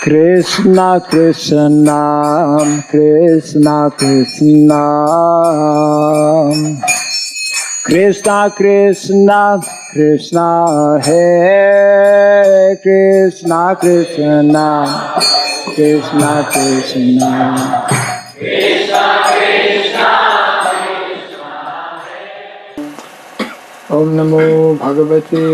Krishna Krishna Krishna Krishna Krishna Krishna Krishna Hare Krishna Krishna Krishna Krishna Krishna Krishna Om Namo Bhagavate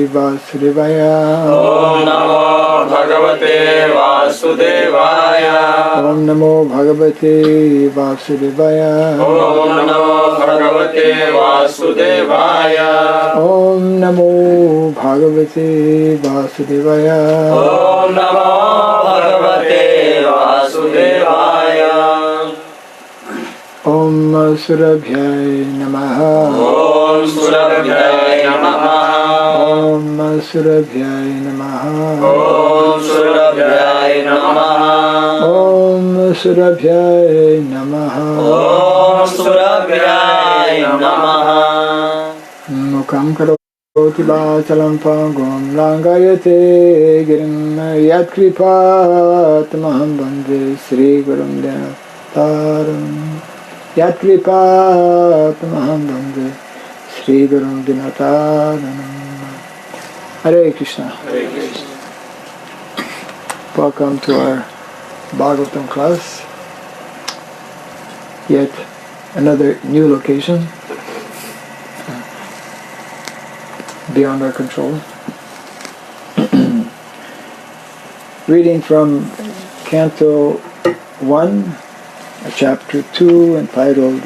Vasudevaya Om Namo Bhagavate Vasudevaya Om Namo Bhagavate Vasudevaya Om Namo Bhagavate Vasudevaya Om Namo Bhagavate Vasudevaya Om Namo Bhagavate Vasudevaya Om Surabhyay Namaha Om Surabhyay Namaha Om Surabhyay Namaha Om Surabhyay Namaha Om Surabhyay Namaha Om Surabhyay Namaha Mukam karoti vachalam pangum langayate girim yat kripatamaham bande Sri Gurum Dinataram Yat kripatamaham bande Sri Gurum Dinataram. Hare Krishna. Hare Krishna. Welcome to our Bhagavatam class. Yet another new location beyond our control. Reading from Canto 1, Chapter 2, entitled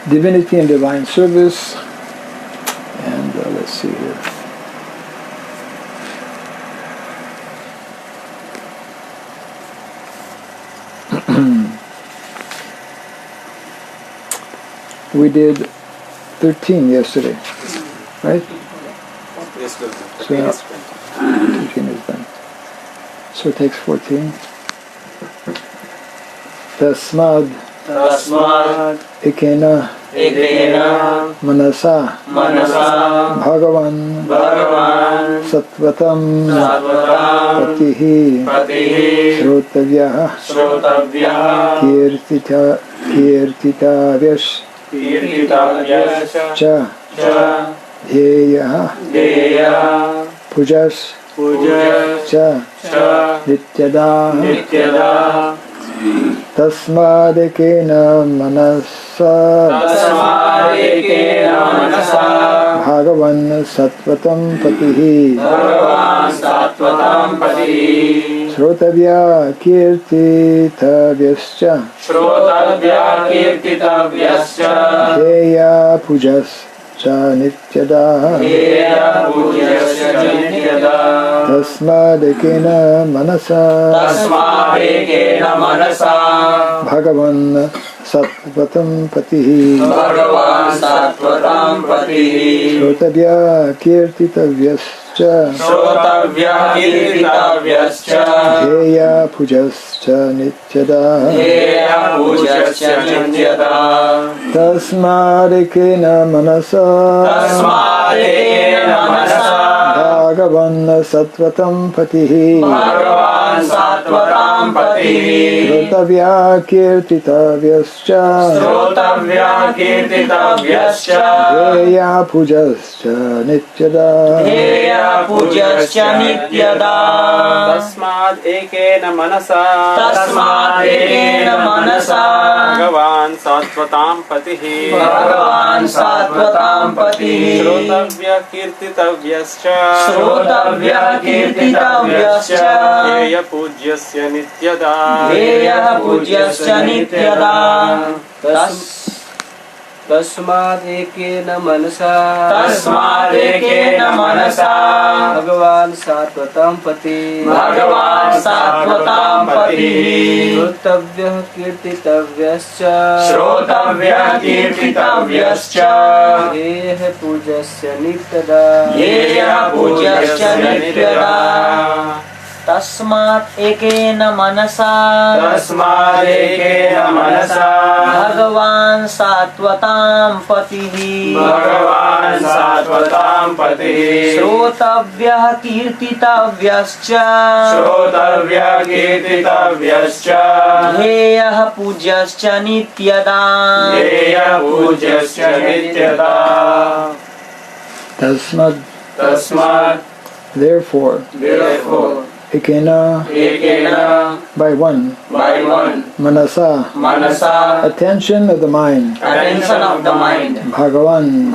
Divinity and Divine Service. And let's see here. We did 13 yesterday, right? Yes, good. So now 13 is done. So it takes 14. Tasmad ekena manasa Bhagavan Sattvatam Patihi Shrotavyaha Kirtitavyash Cha Dheyaha Pujas Cha Nityada Tasmadekena manasa Bhagavan Sattvatam Patihi Shrotavya Kirtitavyascha Dheya Pujas Cha Nityada Tasmadekena manasa Bhagavan Sattvatam Patihi Shrotavya Kirtitavyascha Dheya Pujascha Nityada Tasmadekena manasa Bhagavan Sattvatam Patihi Shrotavya Kirtitavyascha Dheya Pujascha Nityada Tasmad ekena manasa Bhagavan Sattvatam Patihi Shrotavya Kirtitavyascha Dheya Pujascha Nityada तस्मादेकेन मनसा भगवान सात्वतां पति श्रोतव्यः कीर्तितव्यश्च देह पूज्यस्य नित्यदा तस्मात् एकेन मनसा भगवान् सात्वतां पतिः श्रोतव्यः कीर्तितव्यश्च ध्येयः पूज्यश्च नित्यदा Tasmad, therefore, ekena, by one, manasa, attention of the mind, Bhagavan,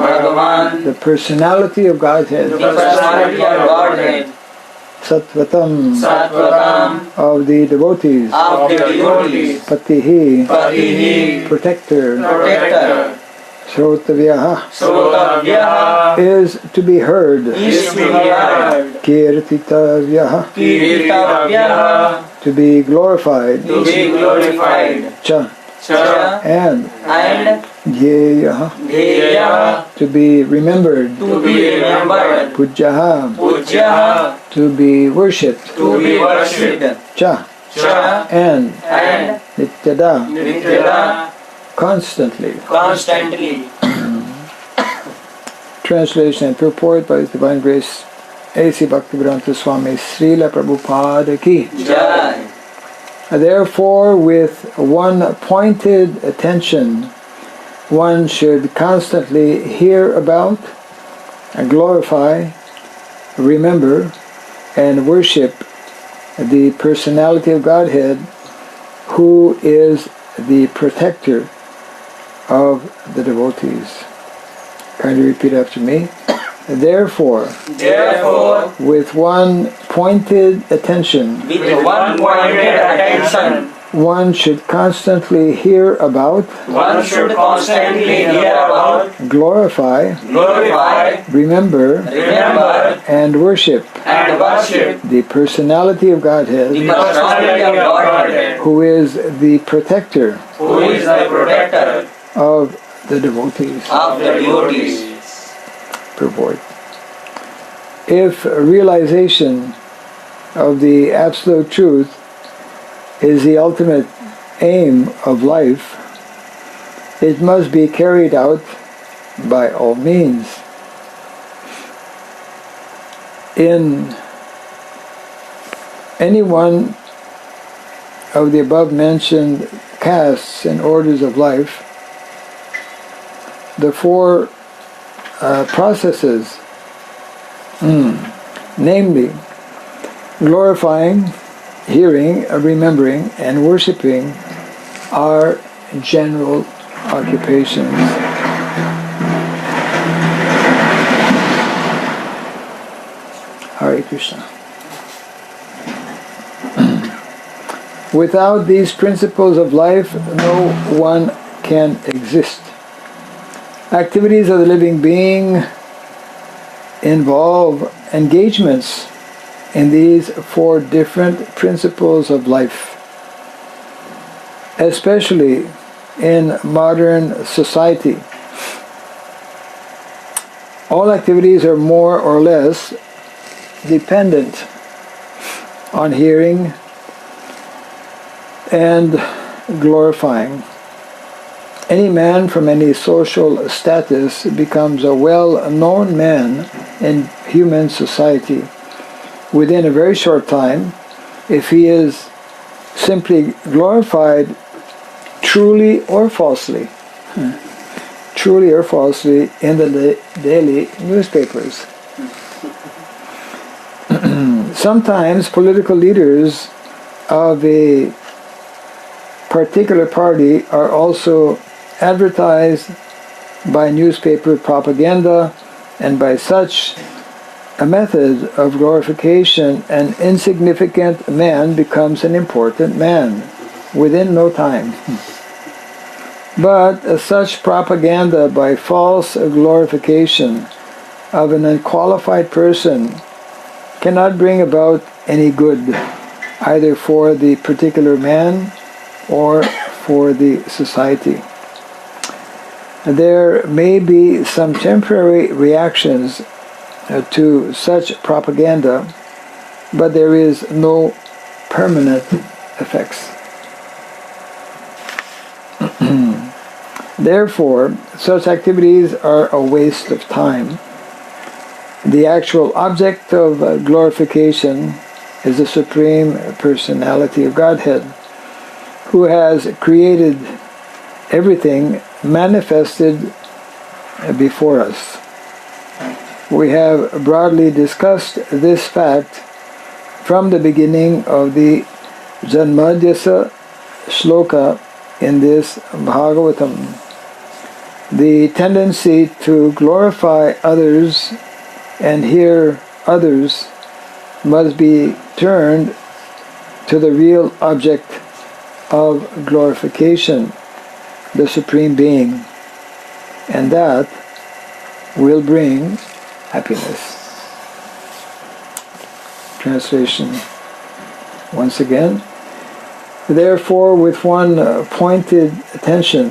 the personality of Godhead, Sattvatam, of the devotees, Patihi, protector, Shrotavyaha, is to be heard, Kirtitavyaha, to be glorified, Cha, and Dhyeyaha, to be remembered, Pujyaha, to be worshipped, Cha, and Nityada, constantly. Translation and purport by His Divine Grace A.C. Bhaktivedanta Swami Srila Prabhupada Ki. Jai. Therefore, with one pointed attention, one should constantly hear about, glorify, remember, and worship the personality of Godhead, who is the protector of the devotees. Kindly repeat after me. Therefore, with one pointed attention, one should constantly hear about, glorify, remember, and worship the personality of Godhead, who is the protector of the devotees. Purport. If realization of the absolute truth is the ultimate aim of life, it must be carried out by all means. In any one of the above mentioned castes and orders of life, the four processes, namely glorifying, hearing, remembering, and worshipping, are general occupations. Hare Krishna. Without these principles of life, no one can exist. Activities of the living being involve engagements in these four different principles of life. Especially in modern society, all activities are more or less dependent on hearing and glorifying. Any man from any social status becomes a well-known man in human society within a very short time if he is simply glorified truly or falsely in the daily newspapers. Sometimes political leaders of a particular party are also advertised by newspaper propaganda, and by such a method of glorification, an insignificant man becomes an important man within no time. But such propaganda by false glorification of an unqualified person cannot bring about any good, either for the particular man or for the society. There may be some temporary reactions to such propaganda, but there is no permanent effects. Therefore, such activities are a waste of time. The actual object of glorification is the Supreme Personality of Godhead, who has created everything manifested before us. We have broadly discussed this fact from the beginning of the Janmadhyasa Shloka in this Bhagavatam. The tendency to glorify others and hear others must be turned to the real object of glorification, the Supreme Being, and that will bring happiness. Translation once again. Therefore, with one pointed attention,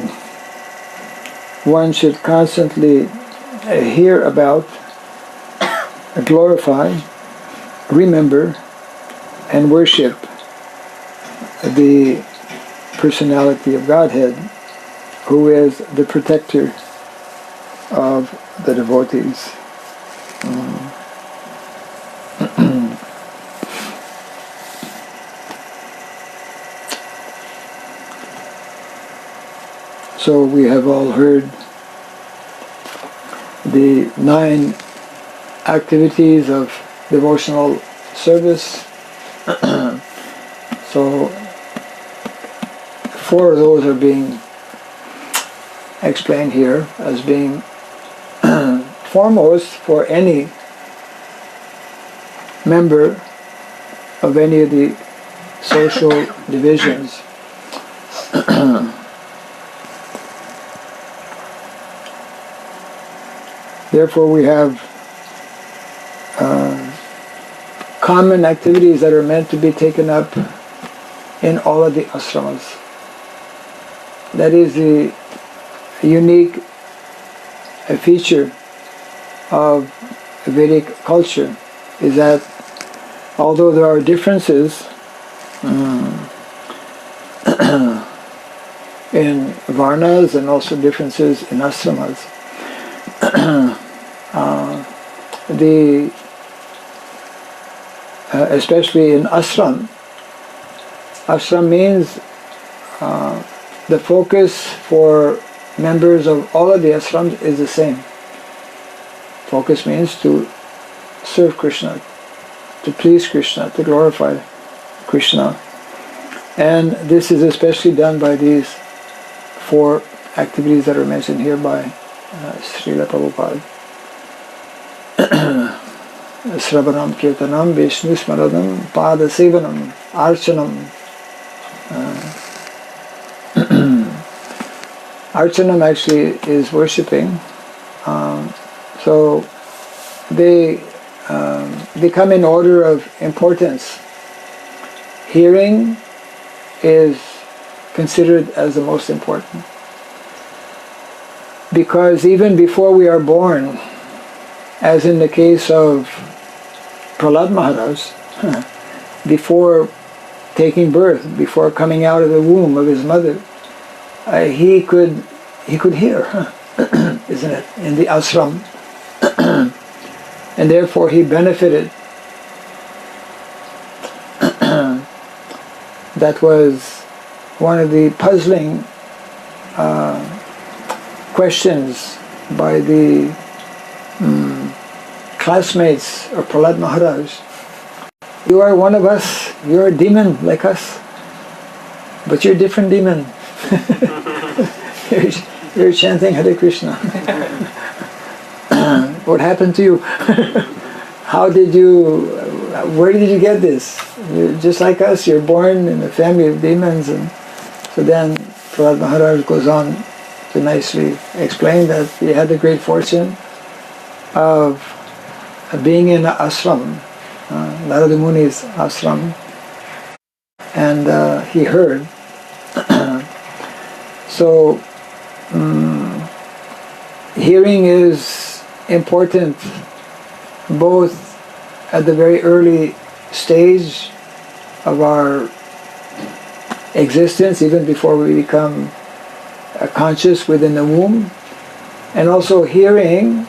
one should constantly hear about, glorify, remember, and worship the personality of Godhead, who is the protector of the devotees. So we have all heard the 9 activities of devotional service. So 4 of those are being explained here as being foremost for any member of any of the social divisions. Therefore, we have common activities that are meant to be taken up in all of the ashramas. That is the unique feature of Vedic culture, is that although there are differences in varnas and also differences in ashramas, especially in ashram. Ashram means the focus for members of all of the ashrams is the same. Focus means to serve Krishna, to please Krishna, to glorify Krishna. And this is especially done by these 4 activities that are mentioned here by Srila Prabhupada. Sravanam, Kirtanam, Vishnu Smaranam, Pada Sevanam, Archanam. Archanam actually is worshipping. So they come in order of importance. Hearing is considered as the most important, because even before we are born, as in the case of Prahlad Maharaj, before taking birth, before coming out of the womb of his mother, he could hear, isn't it, in the ashram, and therefore he benefited. That was one of the puzzling questions by the classmates of Prahlad Maharaj. You are one of us, you're a demon like us, but you're a different demon. you're chanting Hare Krishna. What happened to you? Where did you get this? You're just like us, you're born in a family of demons. And so then Prahlad Maharaj goes on to nicely explain that he had the great fortune of being in an ashram, Narada Muni's ashram, and he heard. So hearing is important both at the very early stage of our existence, even before we become conscious within the womb. And also hearing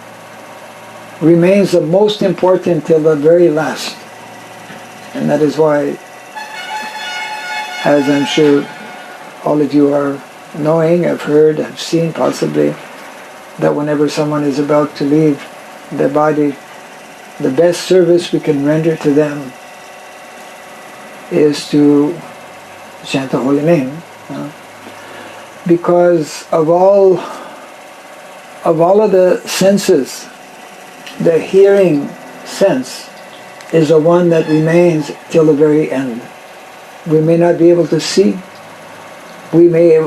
remains the most important till the very last. And that is why, as I'm sure all of you are knowing, have heard, have seen possibly, that whenever someone is about to leave their body, the best service we can render to them is to chant the holy name. Because of all of the senses, the hearing sense is the one that remains till the very end. We may not be able to see, we may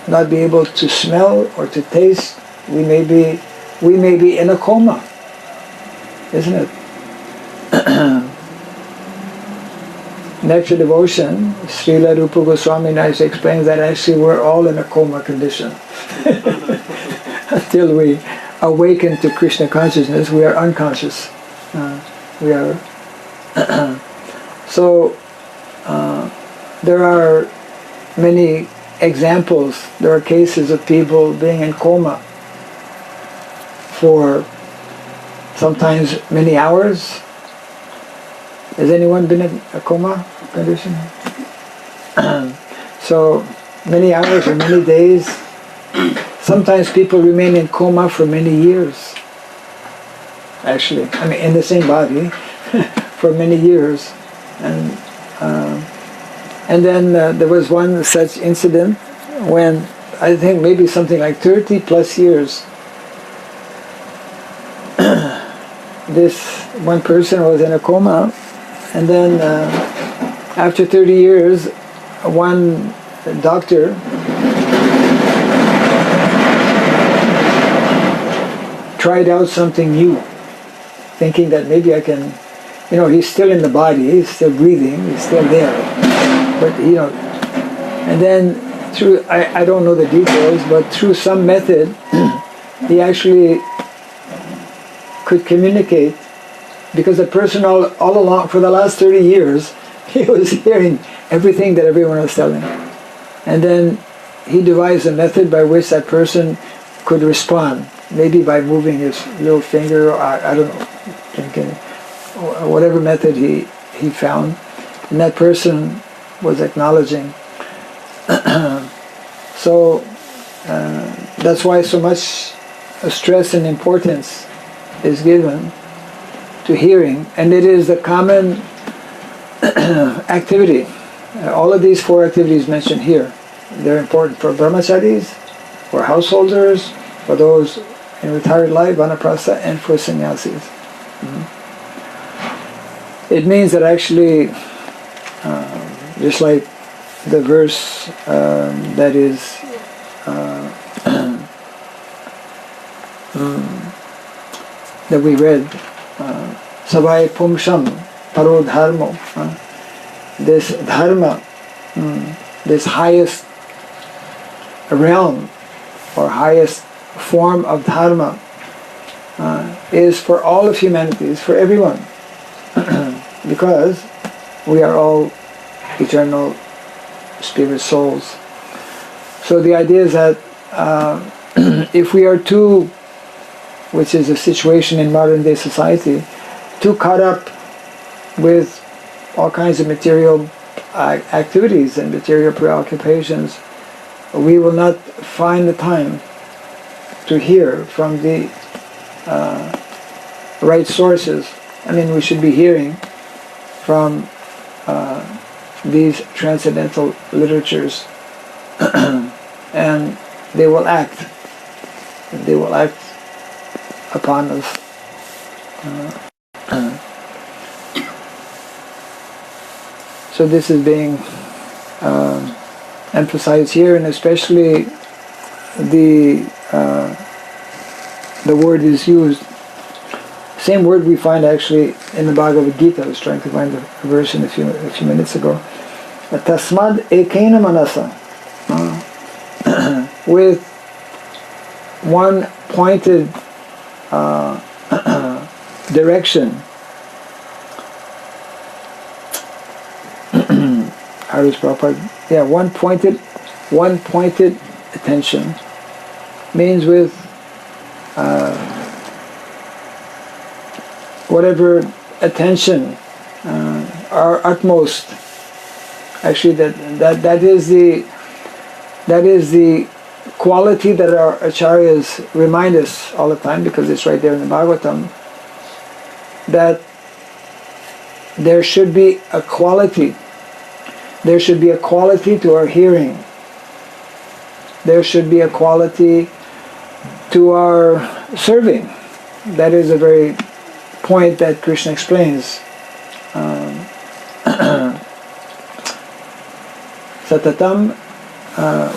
not be able to smell or to taste, we may be in a coma, isn't it? Nectar Devotion, Srila Rupa Goswami Nais explains that actually we're all in a coma condition. Until we awaken to Krishna consciousness, we are unconscious. We are. So there are many examples. There are cases of people being in coma for sometimes many hours. Has anyone been in a coma condition? So many hours or many days. Sometimes people remain in coma for many years. Actually, I mean, in the same body for many years. And then there was one such incident when I think maybe something like 30 plus years, this one person was in a coma, and then after 30 years, one doctor tried out something new, thinking that maybe I can, he's still in the body, he's still breathing, he's still there, but and then through, I don't know the details, but through some method, he actually could communicate, because the person all along, for the last 30 years, he was hearing everything that everyone was telling. And then he devised a method by which that person could respond, maybe by moving his little finger, or I don't know, or whatever method he found. And that person was acknowledging. So that's why so much stress and importance is given to hearing, and it is the common activity. All of these four activities mentioned here, they're important for brahmacharis, for householders, for those in retired life, vanaprastha, and for sannyasis. It means that actually, just like the verse that is that we read, Savai Pumsham Paro Dharmo, this dharma, this highest realm or highest form of dharma is for all of humanity, is for everyone, because we are all eternal spirit souls. So the idea is that if we are too, which is a situation in modern day society, too caught up with all kinds of material activities and material preoccupations, we will not find the time to hear from the right sources. I mean, we should be hearing from these transcendental literatures, and they will act upon us. So this is being emphasized here, and especially the word is used. Same word we find actually in the Bhagavad Gita. I was trying to find the verse in a few minutes ago. Tasmad ekena manasa, with one pointed direction, how does Prabhupada? Yeah, one pointed attention means with whatever attention, our utmost. Actually, that is the quality that our acharyas remind us all the time, because it's right there in the Bhagavatam, that there should be a quality. There should be a quality to our hearing. There should be a quality to our serving. That is a very point that Krishna explains. Satatam,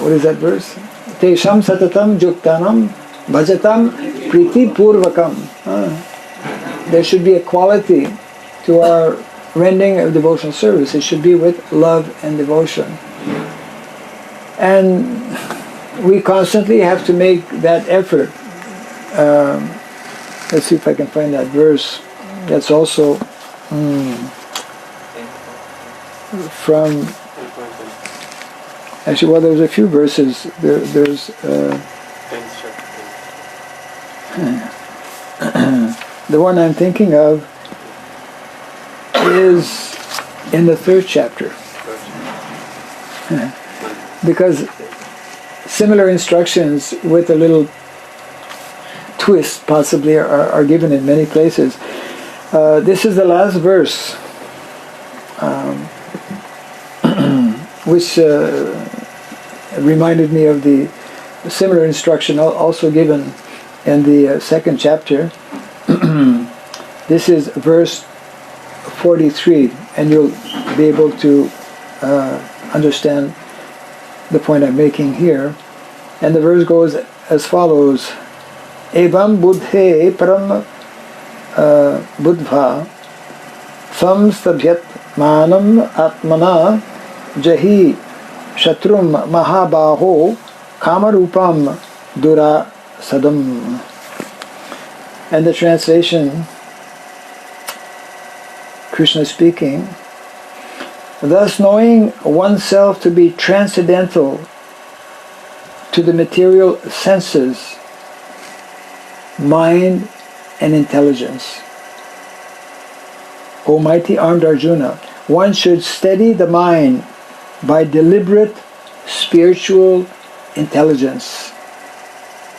what is that verse? Tesham satatam juktanam bhajatam priti purvakam. There should be a quality to our rendering of devotional service. It should be with love and devotion. And we constantly have to make that effort. Let's see if I can find that verse. That's also from... Actually, well, there's a few verses. There's the one I'm thinking of is in the 3rd chapter. Because similar instructions with a little twist possibly are given in many places. This is the last verse, which reminded me of the similar instruction also given in the 2nd chapter. This is verse 43, and you'll be able to understand the point I'm making here. And the verse goes as follows: Evam buddhe param buddha samstabhyat manam atmana jahi shatrum mahabaho kamarupam dura sadam. And the translation, Krishna speaking, thus knowing oneself to be transcendental to the material senses, mind and intelligence. O mighty armed Arjuna, one should steady the mind by deliberate spiritual intelligence,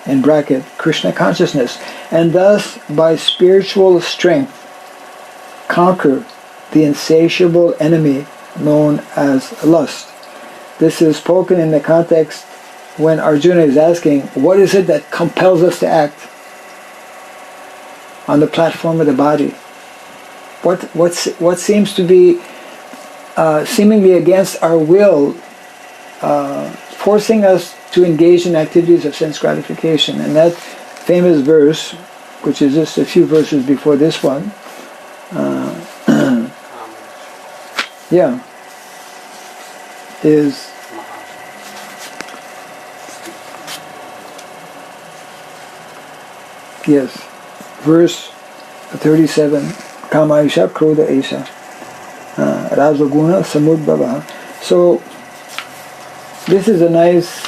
in bracket, Krishna consciousness, and thus by spiritual strength conquer the insatiable enemy known as lust. This is spoken in the context when Arjuna is asking, what is it that compels us to act on the platform of the body? What seems to be seemingly against our will, forcing us to engage in activities of sense gratification? And that famous verse, which is just a few verses before this one, is verse 37, Kama Isha Krodha Isha Rajaguna Samudbhava. So this is a nice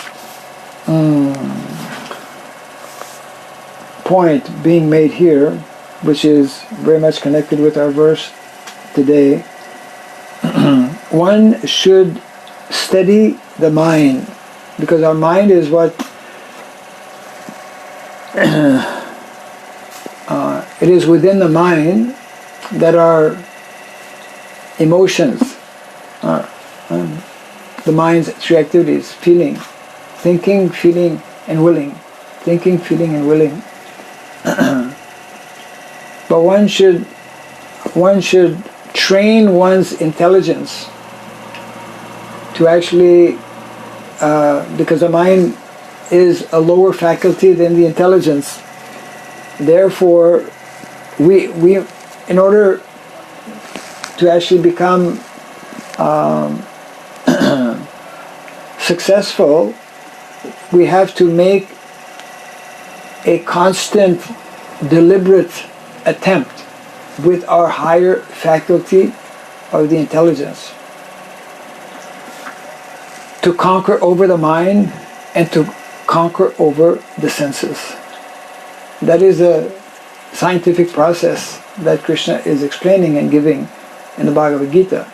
point being made here, which is very much connected with our verse today. One should steady the mind, because our mind is what it is within the mind that our emotions, the mind's three activities: feeling, thinking, feeling, and willing. Thinking, feeling, and willing. But one should train one's intelligence to actually, because the mind is a lower faculty than the intelligence. Therefore, we in order to actually become successful, we have to make a constant, deliberate attempt with our higher faculty of the intelligence. to conquer over the mind and to conquer over the senses. That is a scientific process that Krishna is explaining and giving in the Bhagavad Gita.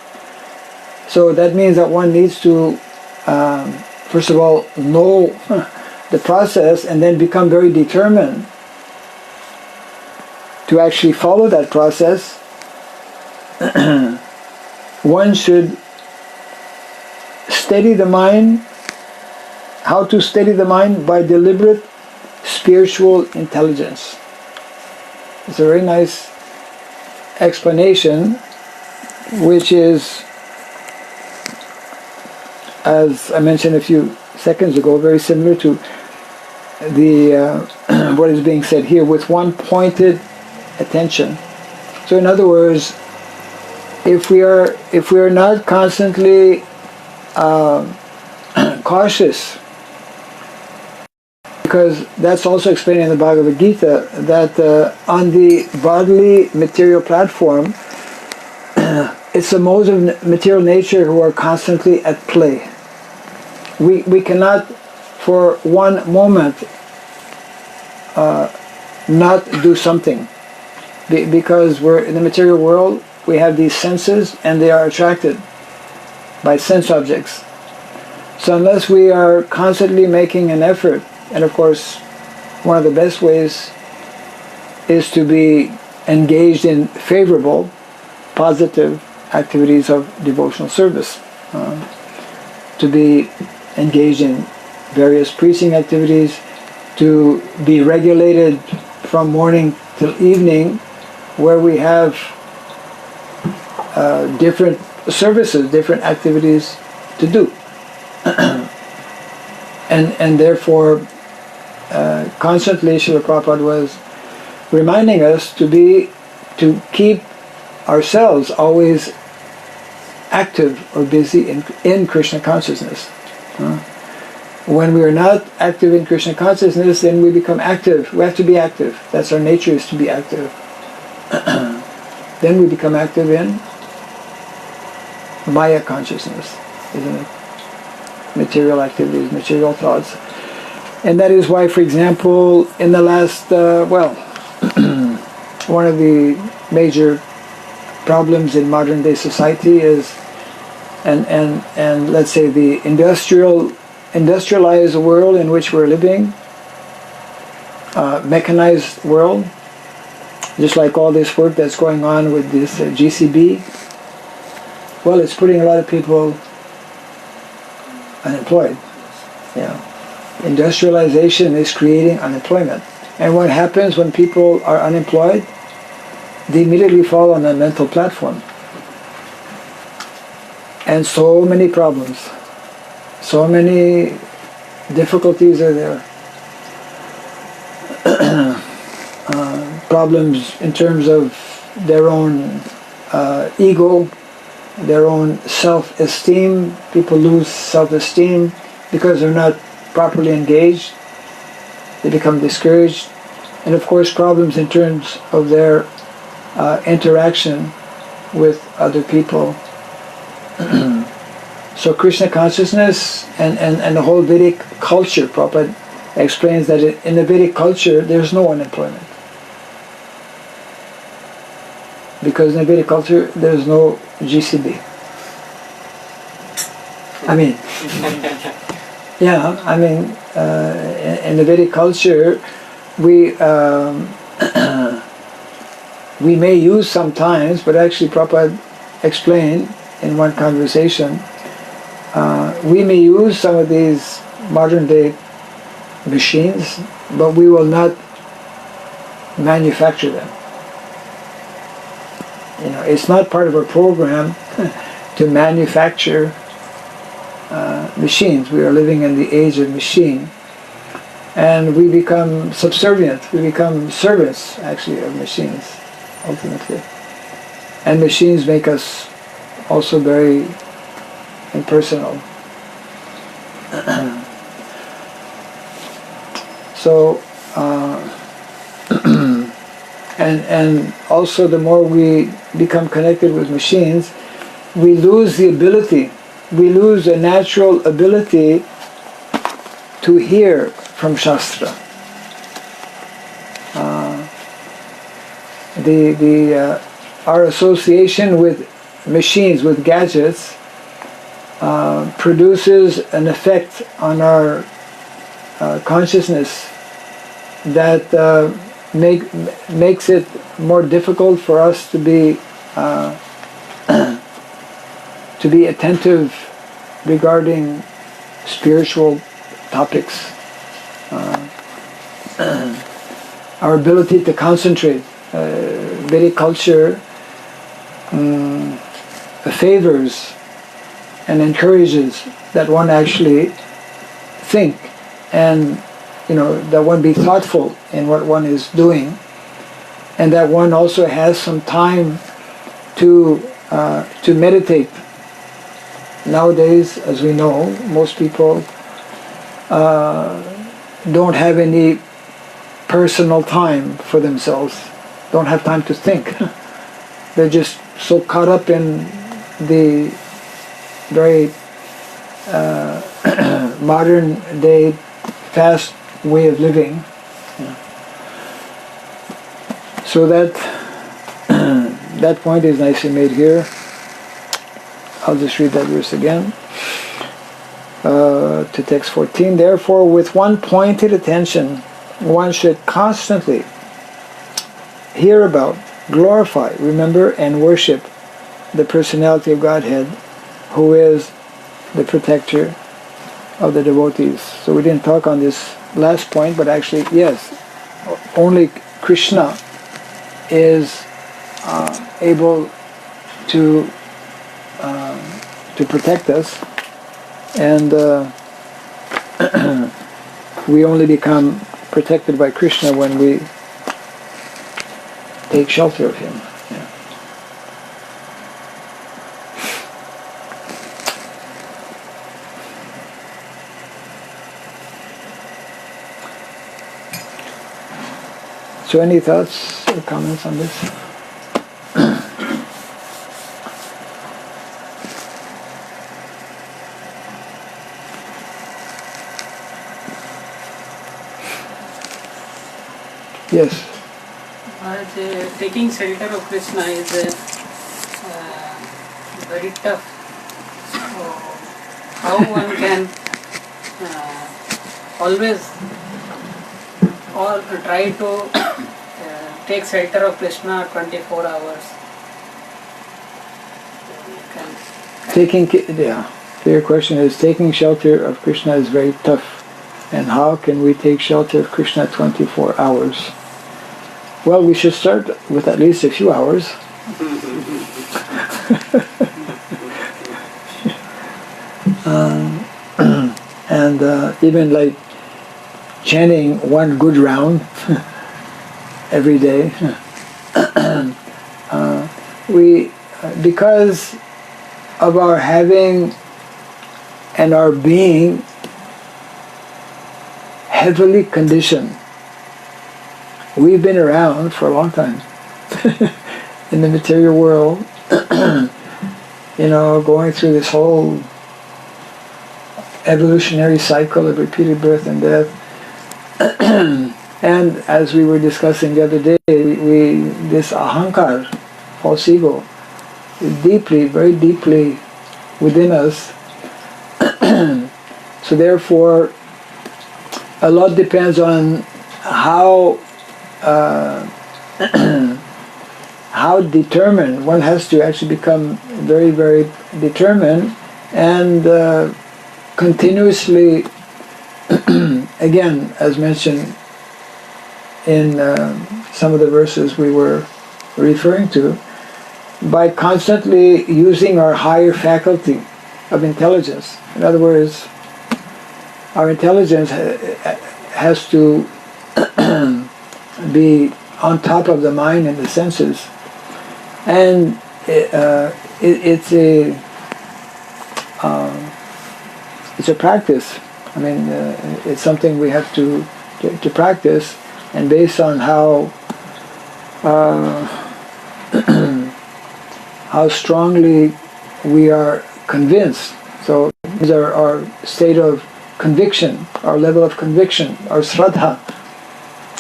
So that means that one needs to, first of all, know the process and then become very determined to actually follow that process. One should steady the mind. How to steady the mind? By deliberate spiritual intelligence. It's a very nice explanation, which is, as I mentioned a few seconds ago, very similar to the what is being said here, with one pointed attention. So in other words, if we are not constantly cautious, because that's also explained in the Bhagavad Gita, that on the bodily material platform, it's the modes of material nature who are constantly at play. We cannot for one moment not do something, because we're in the material world. We have these senses and they are attracted by sense objects. So unless we are constantly making an effort, and of course one of the best ways is to be engaged in favorable, positive activities of devotional service, to be engaged in various preaching activities, to be regulated from morning till evening, where we have different services, different activities to do. and therefore constantly Srila Prabhupada was reminding us to keep ourselves always active or busy in Krishna consciousness. When we are not active in Krishna consciousness, then we become active. We have to be active. That's our nature, is to be active. Then we become active in Maya consciousness, isn't it? Material activities, material thoughts. And that is why, for example, in the last, one of the major problems in modern day society is, and let's say the industrialized world in which we're living, mechanized world, just like all this work that's going on with this GCB, well, it's putting a lot of people unemployed. Yeah. Industrialization is creating unemployment. And what happens when people are unemployed? They immediately fall on a mental platform. And so many problems, so many difficulties are there. Problems in terms of their own ego, their own self-esteem. People lose self-esteem because they're not properly engaged. They become discouraged. And of course problems in terms of their interaction with other people. So Krishna consciousness and the whole Vedic culture, Prabhupada explains that in the Vedic culture there's no unemployment. Because in the Vedic culture there's no GCB. I mean, in the Vedic culture we may use sometimes, but actually Prabhupada explained in one conversation, we may use some of these modern day machines, but we will not manufacture them. It's not part of our program to manufacture machines. We are living in the age of machine, and we become subservient. We become servants, actually, of machines, ultimately. And machines make us also very impersonal. So, and also the more we become connected with machines, we lose the ability we lose a natural ability to hear from Shastra. Our association with machines, with gadgets, produces an effect on our consciousness that makes it more difficult for us to be attentive regarding spiritual topics. Our ability to concentrate. Vedic culture favors and encourages that one actually think, and that one be thoughtful in what one is doing, and that one also has some time to meditate. Nowadays, as we know, most people don't have any personal time for themselves, don't have time to think. They're just so caught up in the very modern day fast way of living. So that point is nicely made here. I'll just read that verse again. To text 14. Therefore, with one pointed attention, one should constantly hear about, glorify, remember, and worship the personality of Godhead, who is the protector of the devotees. So we didn't talk on this last point, but actually, yes, only Krishna is able to protect us, and we only become protected by Krishna when we take shelter of him. Yeah. So any thoughts or comments on this? Yes. Taking shelter of Krishna is very tough. So how one can always or try to take shelter of Krishna 24 hours? Your question is, taking shelter of Krishna is very tough, and how can we take shelter of Krishna 24 hours? Well, we should start with at least a few hours. And even like chanting one good round every day. Because of our having and our being heavily conditioned, we've been around for a long time in the material world, going through this whole evolutionary cycle of repeated birth and death. And as we were discussing the other day, this ahankar, false ego, is deeply, very deeply within us. So therefore, a lot depends on how determined. One has to actually become very, very determined and continuously, again, as mentioned in some of the verses we were referring to, by constantly using our higher faculty of intelligence. In other words, our intelligence has to be on top of the mind and the senses, and it's a practice. I mean, it's something we have to practice, and based on how strongly we are convinced So these are our state of conviction, our level of conviction, our shraddha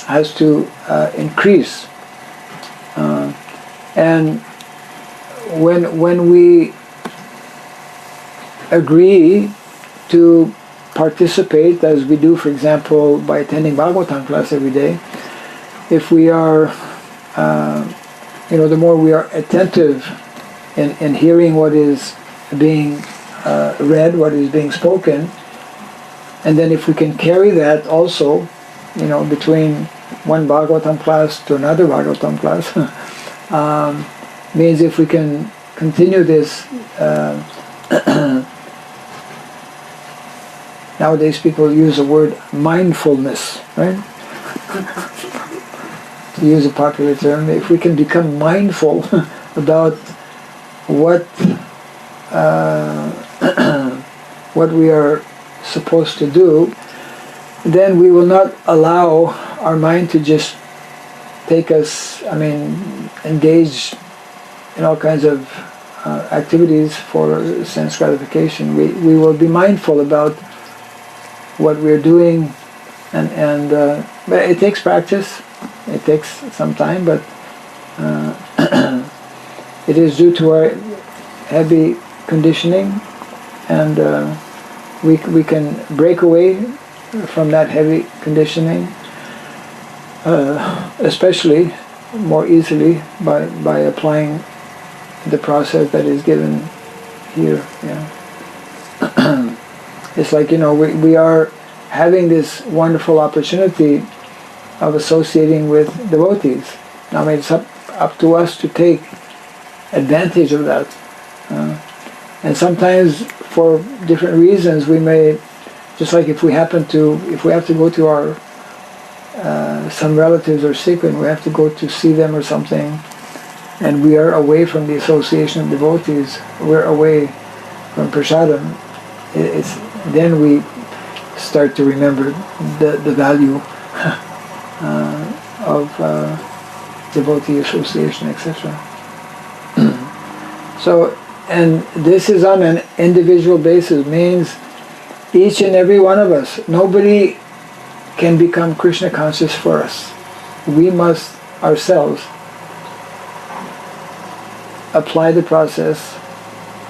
has to increase. And when we agree to participate, as we do, for example, by attending Bhagavatam class every day, if we are, the more we are attentive in hearing what is being read, what is being spoken, and then if we can carry that also, between one Bhagavatam class to another Bhagavatam class, means if we can continue this, nowadays people use the word mindfulness, right? To use a popular term, if we can become mindful about what what we are supposed to do, then we will not allow our mind to just take us, engage in all kinds of activities for sense gratification. We will be mindful about what we're doing, but it takes practice. It takes some time, but it is due to our heavy conditioning, and we can break away from that heavy conditioning, especially more easily by applying the process that is given here. It's like, we are having this wonderful opportunity of associating with devotees. Now, it's up to us to take advantage of that. And sometimes, for different reasons, we may, just like if we have to go to our some relatives are sick and we have to go to see them or something, and we are away from the association of devotees, we're away from prasadam, then we start to remember the value of devotee association, etc. So, and this is on an individual basis, means each and every one of us, nobody can become Krishna conscious for us. We must ourselves apply the process.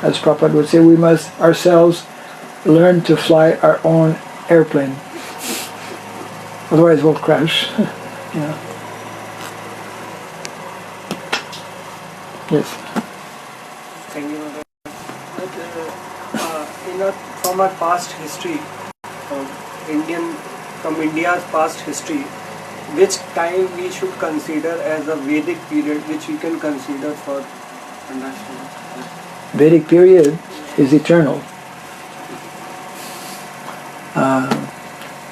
As Prabhupada would say, we must ourselves learn to fly our own airplane. Otherwise we'll crash. Yes. Thank you. From our past history, from India's past history, which time we should consider as a Vedic period, which we can consider for understanding? Vedic period is eternal.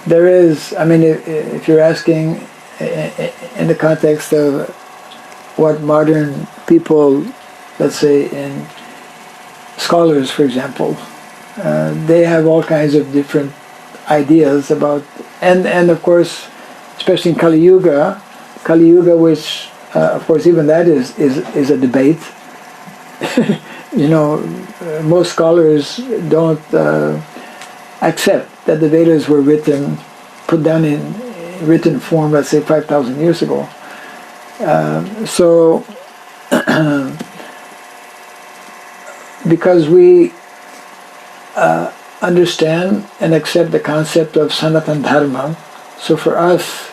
There is, if you're asking in the context of what modern people, let's say in scholars, for example, they have all kinds of different ideas about, and of course, especially in Kali Yuga, which of course even that is a debate. Most scholars don't accept that the Vedas were put down in written form, let's say 5,000 years ago. So, because we understand and accept the concept of Sanatana Dharma, so for us,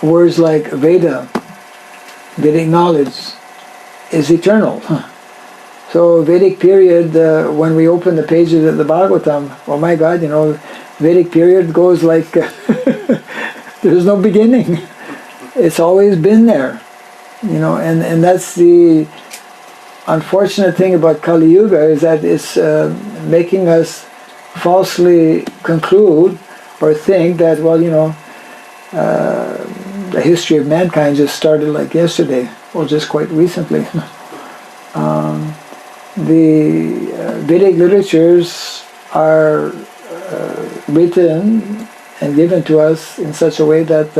words like Veda, Vedic knowledge, is eternal. So Vedic period, when we open the pages of the Bhagavatam, oh my God, Vedic period goes like there's no beginning. It's always been there, and that's the unfortunate thing about Kali Yuga, is that it's making us falsely conclude or think that, the history of mankind just started like yesterday, or just quite recently. The Vedic literatures are written and given to us in such a way that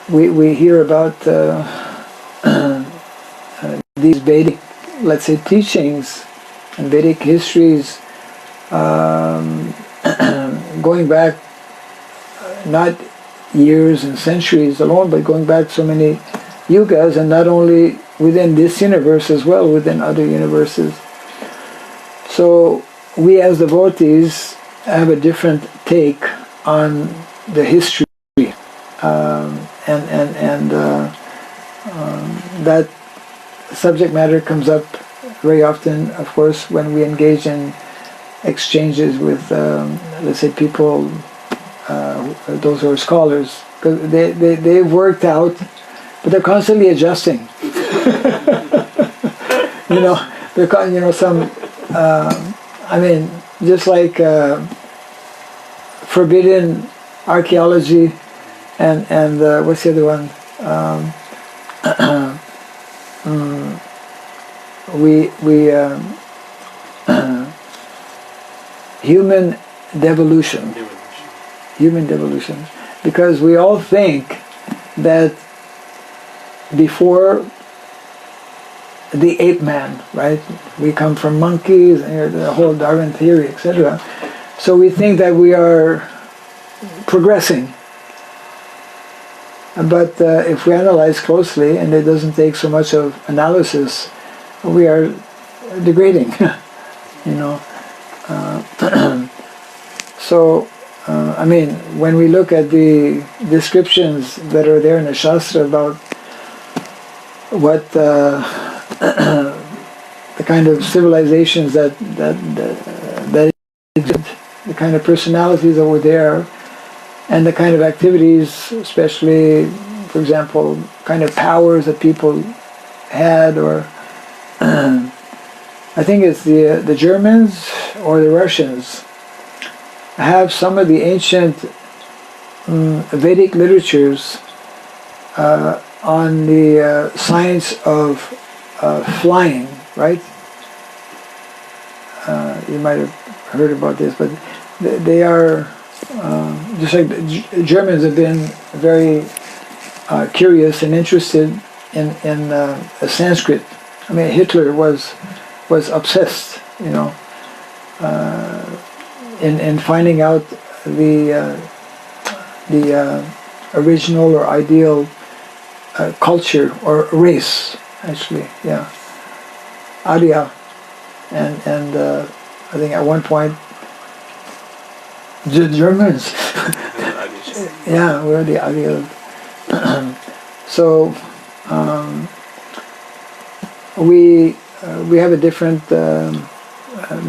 we hear about these Vedic let's say, teachings and Vedic histories, going back not years and centuries alone, but going back so many yugas, and not only within this universe as well, within other universes. So we as devotees have a different take on the history, and that subject matter comes up very often, of course, when we engage in exchanges with, let's say, people, those who are scholars, because they've worked out, but they're constantly adjusting. Some, just like forbidden archaeology, and what's the other one? Human devolution. Human devolution. Because we all think that before the ape man, right? We come from monkeys, and the whole Darwin theory, etc. So we think that we are progressing. But if we analyze closely, and it doesn't take so much of analysis, we are degrading, when we look at the descriptions that are there in the Shastra about what the kind of civilizations that existed, the kind of personalities that were there, and the kind of activities, especially, for example, kind of powers that people had, or I think it's the Germans or the Russians have some of the ancient Vedic literatures on the science of flying, right? You might have heard about this, but they are just like the Germans have been very curious and interested in Sanskrit. I mean, Hitler was obsessed, in finding out the original or ideal culture or race, actually, yeah, Arya, and I think at one point the Germans, yeah, we're the Arya. So we have a different,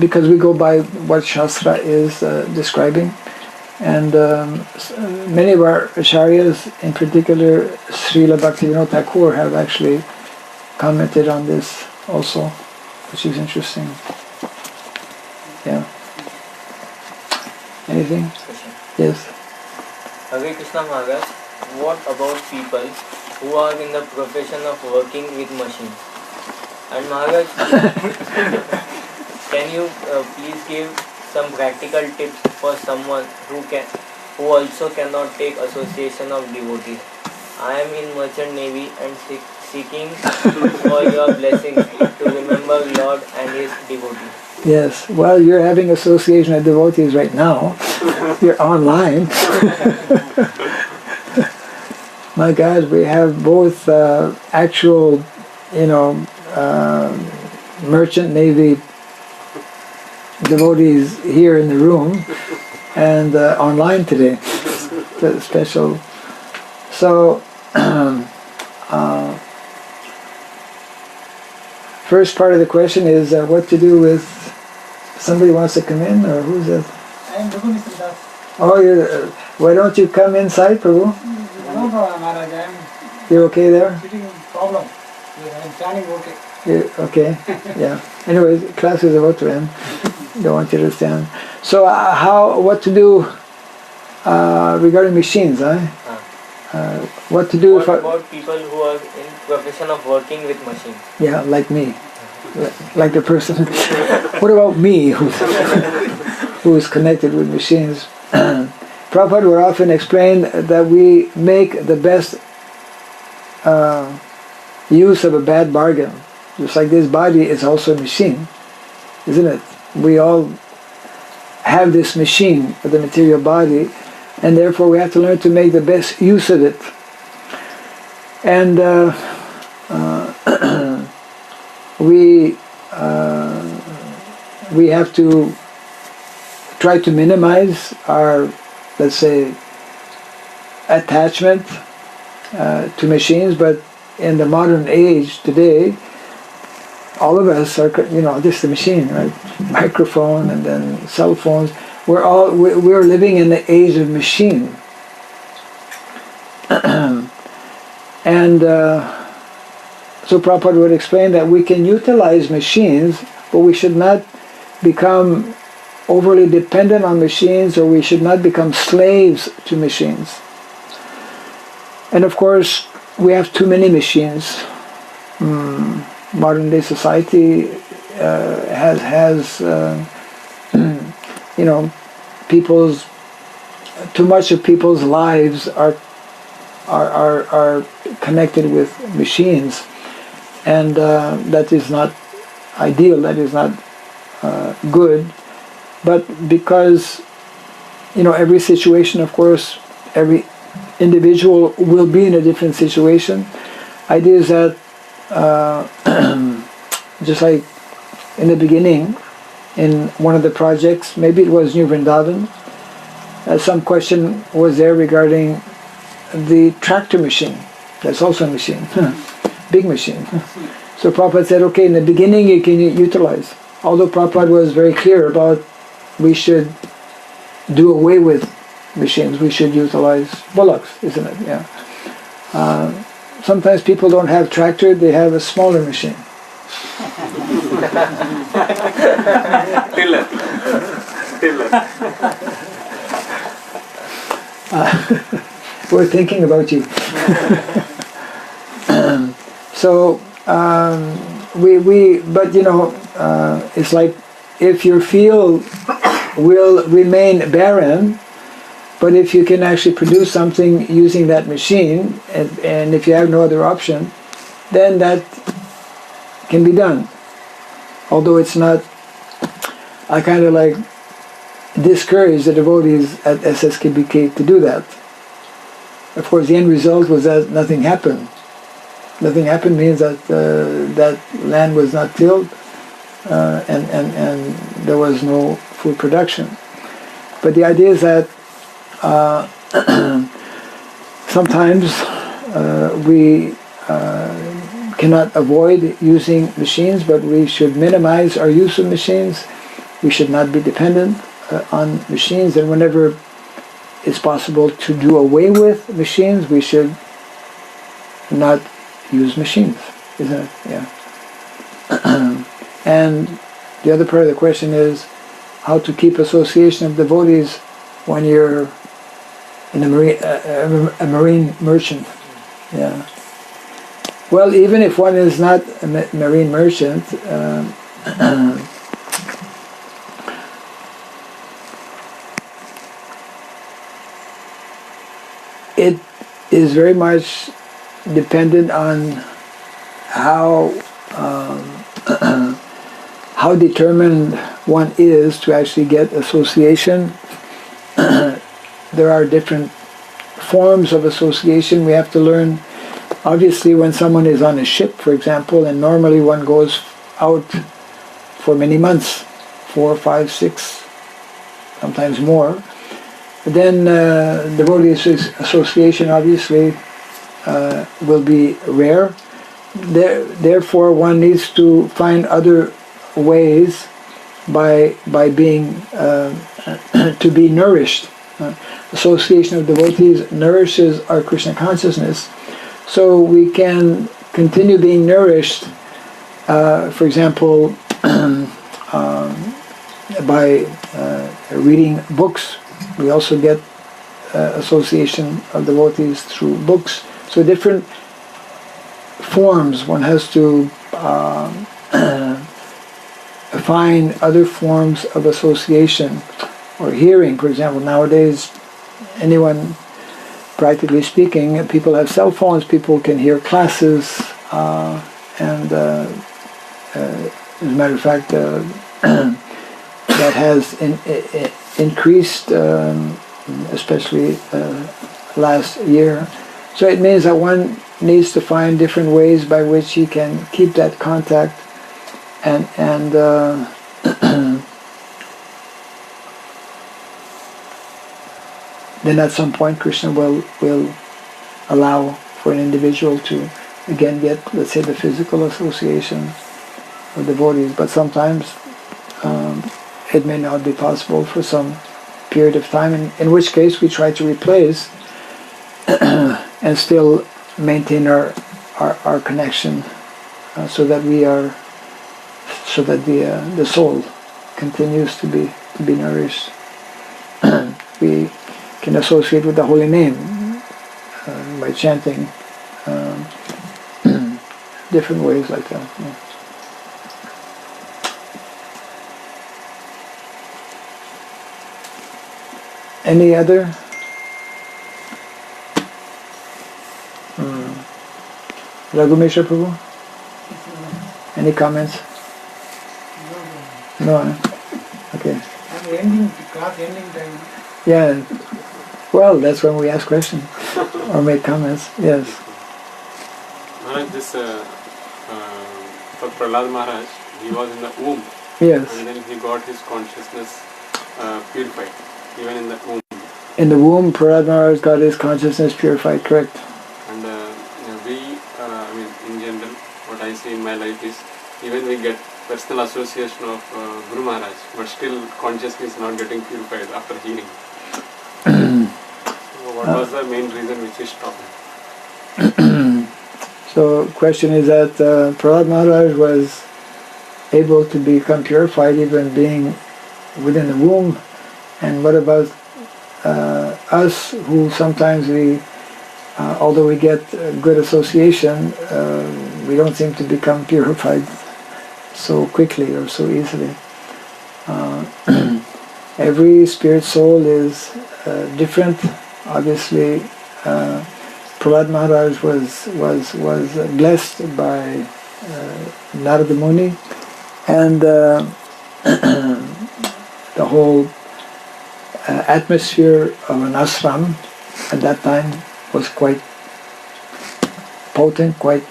because we go by what Shastra is describing, and many of our acharyas, in particular Srila Bhaktivinoda Thakur, have actually commented on this also, which is interesting. Yeah. Anything? Yes. Hare Krishna Maharaj, what about people who are in the profession of working with machines? And Maharaj, can you please give some practical tips for someone who also cannot take association of devotees? I am in Merchant Navy and seeking for your blessings to remember Lord and His devotees. Yes, well, you're having association of devotees right now. You're online. My God, we have both actual, Merchant Navy devotees here in the room and online today. That's special. So, first part of the question is what to do with somebody wants to come in, or who's that? I am Raghu Mr. Das. Oh, why don't you come inside, Prabhu? No problem, Maharaj. I am You're okay there? sitting problem. I am standing okay. You're okay? Yeah. Anyway, class is about to end. Don't want you to stand. So, what to do regarding machines, huh? What to do What about people who are in profession of working with machines? Yeah, like me. Like the person. What about me, who is connected with machines? Prabhupada would often explain that we make the best use of a bad bargain. Just like this body is also a machine, isn't it? We all have this machine of the material body, and therefore we have to learn to make the best use of it. And we have to try to minimize our, let's say, attachment to machines. But in the modern age today, all of us are, just a machine, right? Microphone and then cell phones. We're living in the age of machine. And so Prabhupada would explain that we can utilize machines, but we should not become overly dependent on machines, or we should not become slaves to machines. And of course, we have too many machines. Modern day society has too much of people's lives are connected with machines, and that is not ideal. That is not good. But because every situation, of course, every individual will be in a different situation. Idea is that just like in the beginning, in one of the projects, maybe it was New Vrindavan, some question was there regarding the tractor machine. That's also a machine, big machine. So Prabhupada said, okay, in the beginning you can utilize. Although Prabhupada was very clear about we should do away with machines, we should utilize bullocks, isn't it? Yeah. Sometimes people don't have tractor, they have a smaller machine. Tiller. We're thinking about you. But it's like if your field will remain barren, but if you can actually produce something using that machine, and if you have no other option, then that can be done. Although it's not, I kind of like discourage the devotees at SSKBK to do that. Of course, the end result was that nothing happened. Nothing happened means that that land was not tilled, and there was no food production. But the idea is that sometimes we cannot avoid using machines, but we should minimize our use of machines. We should not be dependent on machines, and whenever it's possible to do away with machines, we should not use machines, isn't it? Yeah. And the other part of the question is how to keep association of devotees when you're in a marine merchant. Yeah. Well, even if one is not a marine merchant, it is very much dependent on how determined one is to actually get association. There are different forms of association we have to learn. Obviously, when someone is on a ship, for example, and normally one goes out for many months, 4, 5, 6, sometimes more, then devotee association obviously will be rare. Therefore, one needs to find other ways by being to be nourished. Association of devotees nourishes our Krishna consciousness, so we can continue being nourished. For example, by reading books. We also get association of devotees through books. So different forms. One has to find other forms of association. Or hearing, for example. Nowadays, anyone, practically speaking, people have cell phones, people can hear classes, and as a matter of fact, that has increased, especially last year. So it means that one needs to find different ways by which he can keep that contact, and then at some point Krishna will allow for an individual to again get, let's say, the physical association of devotees. But sometimes it may not be possible for some period of time, in which case we try to replace and still maintain our connection, so that the soul continues to be nourished. We can associate with the holy name by chanting different ways like that. Yeah. Any other? Raghumesha Prabhu? Any comments? No. Okay. And ending, class ending time. Yeah. Well, that's when we ask questions or make comments. Yes. Maharaj, this for Prahlad Maharaj, he was in the womb. Yes. And then he got his consciousness purified, even in the womb. In the womb, Prahlad Maharaj got his consciousness purified, correct. And we, in general, what I see in my life is, even we get personal association of Guru Maharaj, but still consciousness is not getting purified after hearing. So what was the main reason which is stopping? So question is that Prahlad Maharaj was able to become purified even being within the womb, and what about us who sometimes although we get good association, we don't seem to become purified so quickly or so easily. Every spirit soul is different. Obviously, Prahlad Maharaj was blessed by Narada Muni, and the whole atmosphere of an ashram at that time was quite potent, quite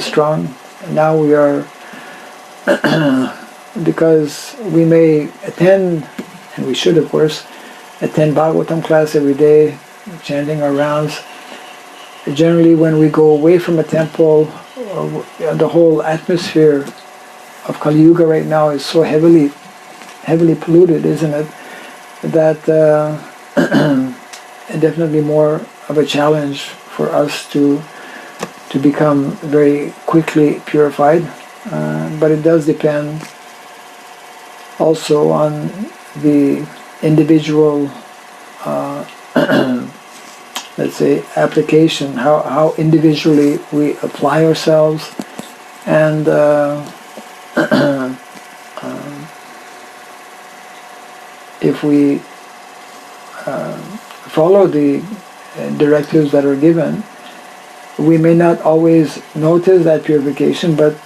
strong. Now we are, because we may attend, and we should of course, attend Bhagavatam class every day, chanting our rounds. Generally when we go away from a temple, the whole atmosphere of Kali Yuga right now is so heavily polluted, isn't it? That definitely more of a challenge for us to become very quickly purified. But it does depend also on the individual, let's say, application, how individually we apply ourselves, and if we follow the directives that are given, we may not always notice that purification, but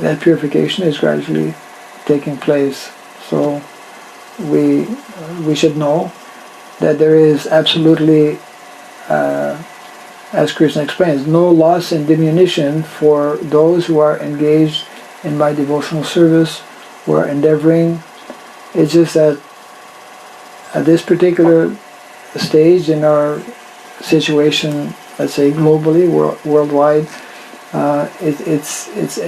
that purification is gradually taking place. So we should know that there is absolutely, as Krishna explains, no loss and diminution for those who are engaged in my devotional service, who are endeavoring. It's just that at this particular stage in our situation, let's say globally, worldwide, it's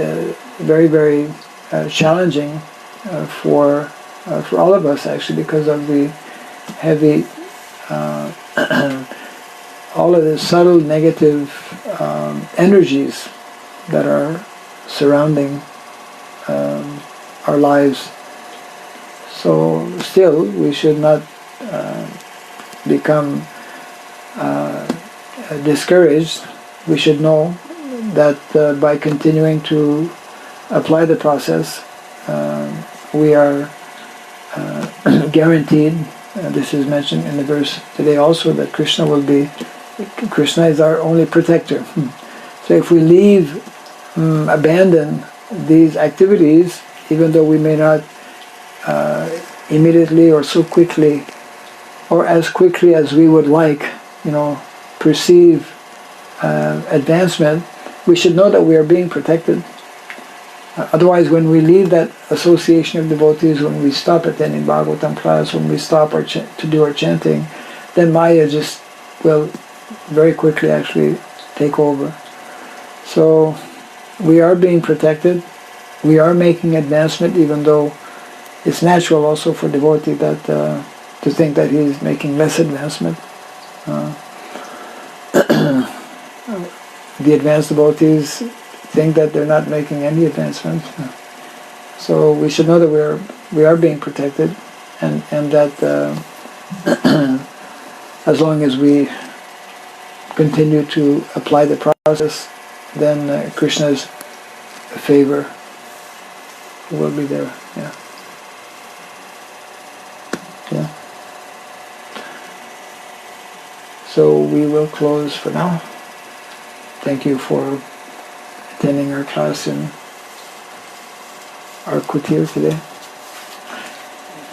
very, very challenging for all of us, actually, because of the heavy, all of the subtle negative energies that are surrounding our lives. So still, we should not become discouraged. We should know that by continuing to apply the process, we are guaranteed, this is mentioned in the verse today also, that Krishna is our only protector. So if we abandon these activities, even though we may not immediately or so quickly or as quickly as we would like, perceive advancement, we should know that we are being protected. Otherwise, when we leave that association of devotees, when we stop attending Bhagavatam class, when we stop to do our chanting, then Maya just will very quickly actually take over. So we are being protected. We are making advancement, even though it's natural also for devotee that to think that he's making less advancement. The advanced devotees think that they're not making any advancement. So we should know that we are being protected, and that as long as we continue to apply the process, then Krishna's favor will be there. Yeah. Yeah. So we will close for now. Thank you for attending our class in our kutir today.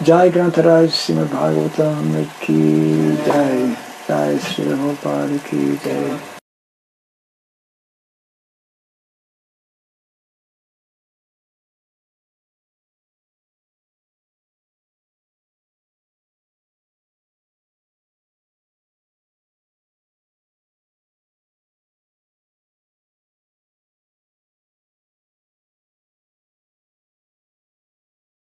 Jai Grantaraj Srimad Bhagavatam ki jai. Jai Sri Prabhupada ki jai.